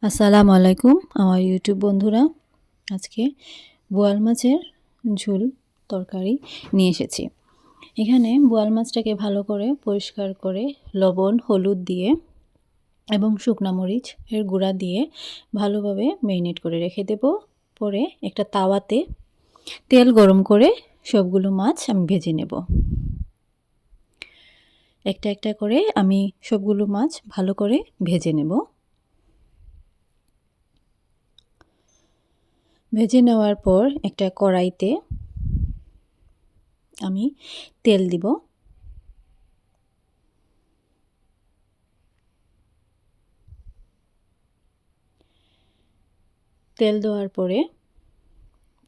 আসসালামু আলাইকুম আমার ইউটিউব বন্ধুরা। আজকে বোয়াল মাছের ঝোল তরকারি নিয়ে এসেছি। এখানে বোয়াল মাছটাকে ভালো করে পরিষ্কার করে লবণ, হলুদ দিয়ে এবং শুকনা মরিচ এর গুঁড়া দিয়ে ভালোভাবে ম্যারিনেট করে রেখে দেব। পরে একটা তাওয়াতে তেল গরম করে সবগুলো মাছ আমি ভেজে নেব। একটা একটা করে আমি সবগুলো মাছ ভালো করে ভেজে নেব। ভেজে নেওয়ার পর একটা কড়াইতে আমি তেল দিব। তেল দেওয়ার পরে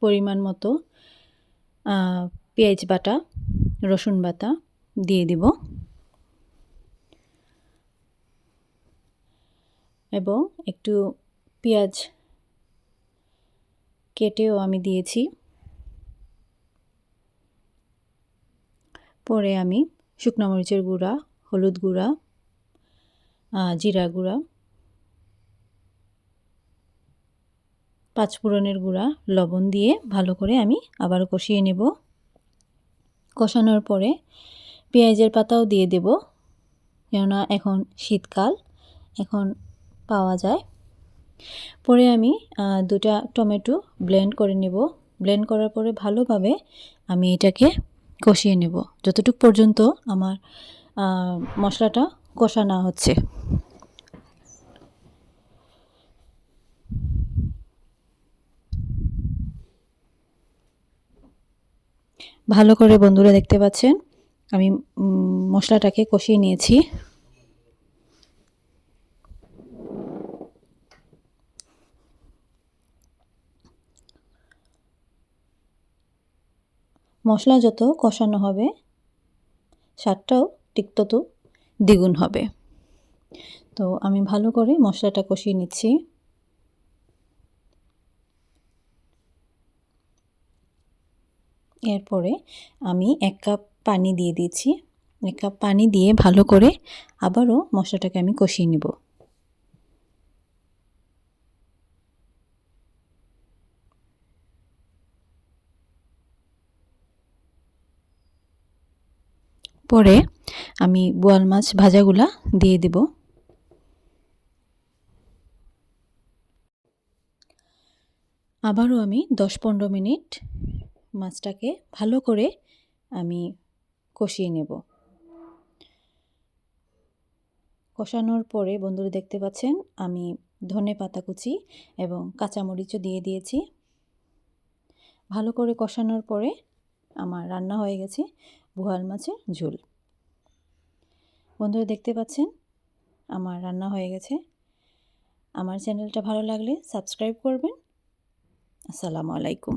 পরিমাণ মতো পেঁয়াজ বাটা, রসুন বাটা দিয়ে দিব এবং একটু পেঁয়াজ কেটেও আমি দিয়েছি। পরে আমি শুকনো মরিচের গুঁড়া, হলুদ গুঁড়া, জিরা গুঁড়া, পাঁচফোড়নের গুঁড়া, লবণ দিয়ে ভালো করে আমি আবারও কষিয়ে নেব। কষানোর পরে পেঁয়াজের পাতাও দিয়ে দেব, কেননা এখন শীতকাল, এখন পাওয়া যায়। পরে আমি দুটা টমেটো ব্লেন্ড করে নেব। ব্লেন্ড করার পরে ভালোভাবে আমি এটাকে কষিয়ে নেব যতটুকু পর্যন্ত আমার মশলাটা কষা না হচ্ছে। ভালো করে বন্ধুরা দেখতে পাচ্ছেন আমি মশলাটাকে কষিয়ে নিয়েছি। মশলা যত কষানো হবে স্বাদটাও ঠিক তত দ্বিগুণ হবে। তো আমি ভালো করে মশলাটা কষিয়ে নিচ্ছি। এরপরে আমি 1 কাপ পানি দিয়ে দিয়েছি। 1 কাপ পানি দিয়ে ভালো করে আবারও মশলাটাকে আমি কষিয়ে নেব। পরে আমি বোয়াল মাছ ভাজাগুলা দিয়ে দেব। আবারও আমি 10-15 মিনিট মাছটাকে ভালো করে আমি কষিয়ে নেব। কষানোর পরে বন্ধুরা দেখতে পাচ্ছেন আমি ধনে পাতা কুচি এবং কাঁচামরিচও দিয়ে দিয়েছি। ভালো করে কষানোর পরে আমার রান্না হয়ে গেছে বোয়াল মাছের ঝোল। বন্ধুরা দেখতে পাচ্ছেন আমার রান্না হয়ে গেছে। আমার চ্যানেলটা ভালো লাগলে সাবস্ক্রাইব করবেন। আসসালামু আলাইকুম।